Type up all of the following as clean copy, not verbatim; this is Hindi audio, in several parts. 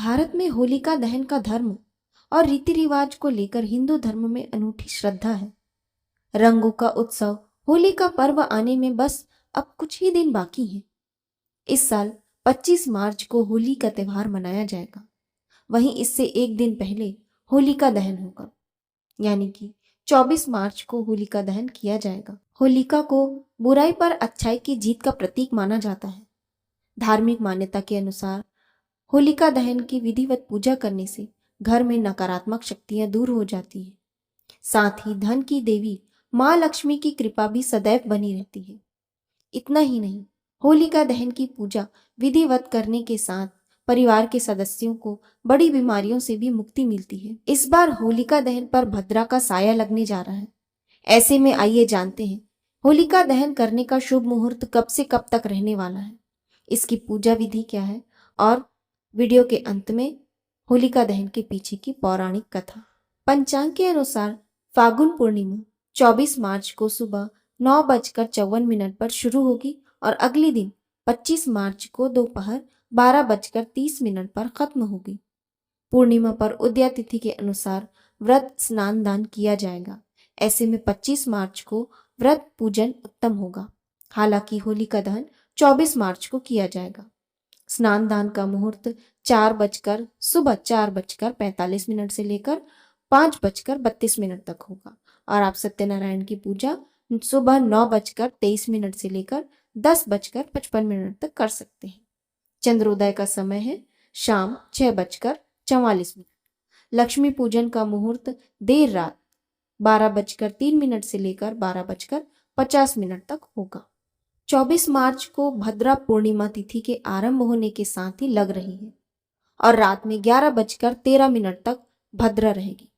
भारत में होलिका दहन का धर्म और रीति रिवाज को लेकर हिंदू धर्म में अनूठी श्रद्धा है। रंगों का उत्सव होली का पर्व आने में बस अब कुछ ही दिन बाकी हैं। इस साल 25 मार्च को होली का त्योहार मनाया जाएगा। वहीं इससे एक दिन पहले होलिका दहन होगा, यानी कि 24 मार्च को होलिका दहन किया जाएगा। होलिका को बुराई पर अच्छाई की जीत का प्रतीक माना जाता है। धार्मिक मान्यता के अनुसार होलिका दहन की विधिवत पूजा करने से घर में नकारात्मक शक्तियां दूर हो जाती हैं। साथ ही धन की देवी मां लक्ष्मी की कृपा भी सदैव बनी रहती है। इतना ही नहीं, होलिका दहन की पूजा विधिवत करने के साथ परिवार के सदस्यों को बड़ी बीमारियों से भी मुक्ति मिलती है। इस बार होलिका दहन पर भद्रा का साया लगने जा रहा है। ऐसे में आइए जानते हैं होलिका दहन करने का शुभ मुहूर्त कब से कब तक रहने वाला है, इसकी पूजा विधि क्या है और वीडियो के अंत में होलिका दहन के पीछे की पौराणिक कथा। पंचांग के अनुसार फागुन पूर्णिमा 24 मार्च को सुबह 9:54 पर शुरू होगी और अगले दिन 25 मार्च को दोपहर 12:30 पर खत्म होगी। पूर्णिमा पर उदया तिथि के अनुसार व्रत स्नान दान किया जाएगा। ऐसे में 25 मार्च को व्रत पूजन उत्तम होगा। हालांकि होलिका दहन 24 मार्च को किया जाएगा। स्नान दान का मुहूर्त 4:45 से लेकर 5:32 तक होगा और आप सत्यनारायण की पूजा सुबह 9:23 से लेकर 10:55 तक कर सकते हैं। चंद्रोदय का समय है शाम 6:44। लक्ष्मी पूजन का मुहूर्त देर रात 12:03 से लेकर 12:50 तक होगा। 24 मार्च को भद्रा पूर्णिमा तिथि के आरंभ होने के साथ ही लग रही है और रात में 11:13 तक भद्रा रहेगी।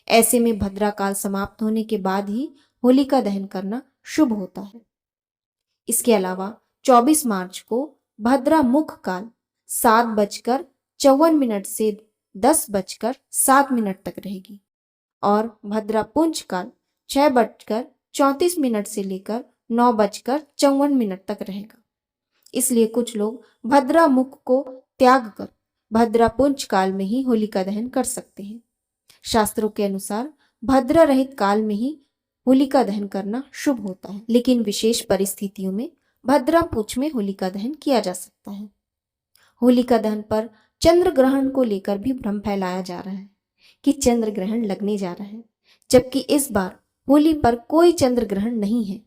ऐसे में भद्रा काल समाप्त होने के बाद ही होलिका दहन करना शुभ होता है। इसके अलावा 24 मार्च को भद्रा मुख काल 7:54 से 10:07 तक रहेगी और भद्रा पुंज काल 6:34 से लेकर 9:54 तक रहेगा। इसलिए कुछ लोग भद्रा मुख को त्याग कर भद्रा पुंज काल में ही होलिका दहन कर सकते हैं। शास्त्रों के अनुसार भद्रा रहित काल में ही होलिका दहन करना शुभ होता है, लेकिन विशेष परिस्थितियों में भद्रा पुंज में होलिका दहन किया जा सकता है। होलिका दहन पर चंद्र ग्रहण को लेकर भी भ्रम फैलाया जा रहा है कि चंद्र ग्रहण लगने जा रहा है, जबकि इस बार होली पर कोई चंद्र ग्रहण नहीं है।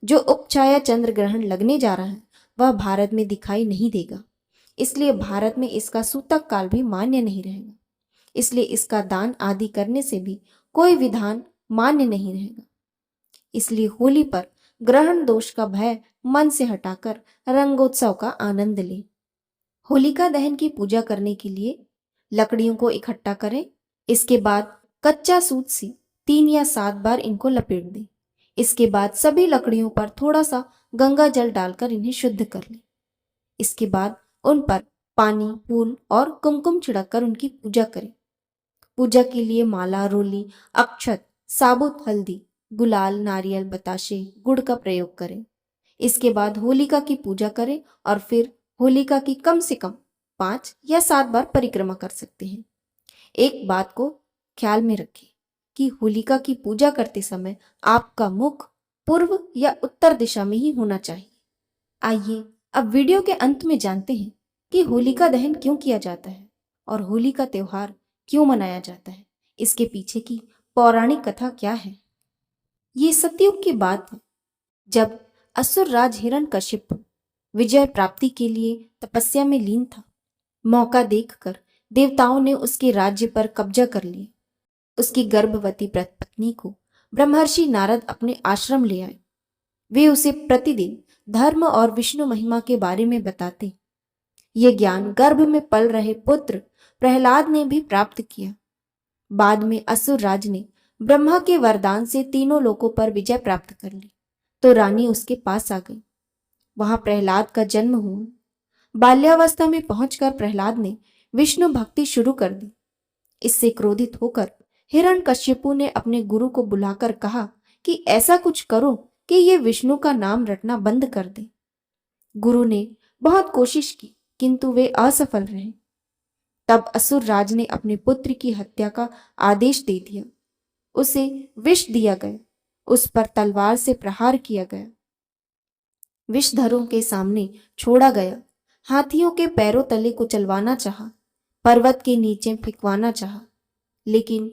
जो उपछाया चंद्र ग्रहण लगने जा रहा है वह भारत में दिखाई नहीं देगा, इसलिए भारत में इसका सूतक काल भी मान्य नहीं रहेगा। इसलिए इसका दान आदि करने से भी कोई विधान मान्य नहीं रहेगा। इसलिए होली पर ग्रहण दोष का भय मन से हटाकर रंगोत्सव का आनंद लें। होलिका दहन की पूजा करने के लिए लकड़ियों को इकट्ठा करें। इसके बाद कच्चा सूत से 3 या 7 बार इनको लपेट दें। इसके बाद सभी लकड़ियों पर थोड़ा सा गंगा जल डालकर इन्हें शुद्ध कर लें। इसके बाद उन पर पानी, फूल और कुमकुम छिड़ककर उनकी पूजा करें। पूजा के लिए माला, रोली, अक्षत, साबुत हल्दी, गुलाल, नारियल, बताशे, गुड़ का प्रयोग करें। इसके बाद होलिका की पूजा करें और फिर होलिका की कम से कम 5 या 7 बार परिक्रमा कर सकते हैं। एक बात को ख्याल में रखें कि होलिका की पूजा करते समय आपका मुख पूर्व या उत्तर दिशा में ही होना चाहिए। आइए अब वीडियो के अंत में जानते हैं कि होलिका दहन क्यों किया जाता है और होली का त्योहार क्यों मनाया जाता है। इसके पीछे की पौराणिक कथा क्या है। ये सतयुग की बात है, जब असुर राज हिरण्यकशिपु विजय प्राप्ति के लिए तपस्या में लीन था। मौका देखकर देवताओं ने उसके राज्य पर कब्जा कर लिया। उसकी गर्भवती पत्नी को ब्रह्मर्षि नारद अपने आश्रम ले आए। वे उसे प्रतिदिन धर्म और विष्णु महिमा के बारे में बताते। ये ज्ञान गर्भ में पल रहे पुत्र प्रहलाद ने भी प्राप्त किया। बाद में असुर राज ने ब्रह्मा के वरदान से तीनों लोकों पर विजय प्राप्त कर ली, तो रानी उसके पास आ गई। वहां प्रहलाद का जन्म हुआ। बाल्यावस्था में पहुंचकर प्रहलाद ने विष्णु भक्ति शुरू कर दी। इससे क्रोधित होकर हिरण्यकशिपु ने अपने गुरु को बुलाकर कहा कि ऐसा कुछ करो कि ये विष्णु का नाम रटना बंद कर दे। गुरु ने बहुत कोशिश की, किंतु वे असफल रहे। तब असुर राज ने अपने पुत्र की हत्या का आदेश दे दिया। उसे विष दिया गया, उस पर तलवार से प्रहार किया गया, विषधरों के सामने छोड़ा गया, हाथियों के पैरों तले कुचलवाना चाहा, पर्वत के नीचे फेंकवाना चाहा, लेकिन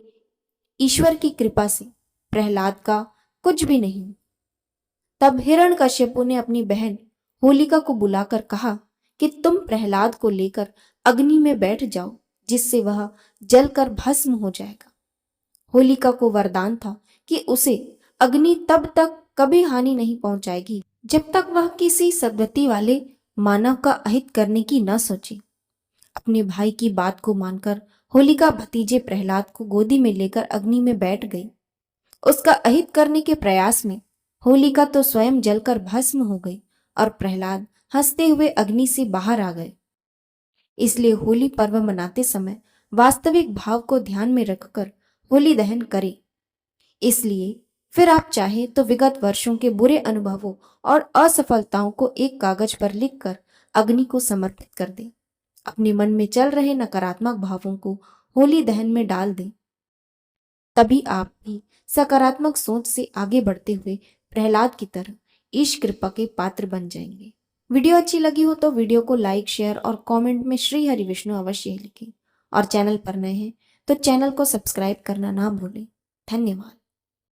ईश्वर की कृपा से प्रहलाद का कुछ भी नहीं। तब हिरण्यकश्यपु ने अपनी बहन होलिका को बुलाकर कहा कि तुम प्रहलाद को लेकर अग्नि में बैठ जाओ, जिससे वह जलकर भस्म हो जाएगा। होलिका को वरदान था कि उसे अग्नि तब तक कभी हानि नहीं पहुंचाएगी जब तक वह किसी सद्गति वाले मानव का अहित करने की न सोचे। अपने भाई की बात को मानकर होलिका भतीजे प्रहलाद को गोदी में लेकर अग्नि में बैठ गई। उसका अहित करने के प्रयास में होलिका तो स्वयं जलकर भस्म हो गई और प्रहलाद हंसते हुए अग्नि से बाहर आ गए। इसलिए होली पर्व मनाते समय वास्तविक भाव को ध्यान में रखकर होली दहन करें। इसलिए फिर आप चाहें तो विगत वर्षों के बुरे अनुभवों और असफलताओं को एक कागज पर लिखकर अग्नि को समर्पित कर दें। अपने मन में चल रहे नकारात्मक भावों को होली दहन में डाल दें। तभी आप भी सकारात्मक सोच से आगे बढ़ते हुए प्रहलाद की तरह ईश कृपा के पात्र बन जाएंगे। वीडियो अच्छी लगी हो तो वीडियो को लाइक, शेयर और कमेंट में श्री हरि विष्णु अवश्य लिखें और चैनल पर नए हैं तो चैनल को सब्सक्राइब करना ना भूलें। धन्यवाद।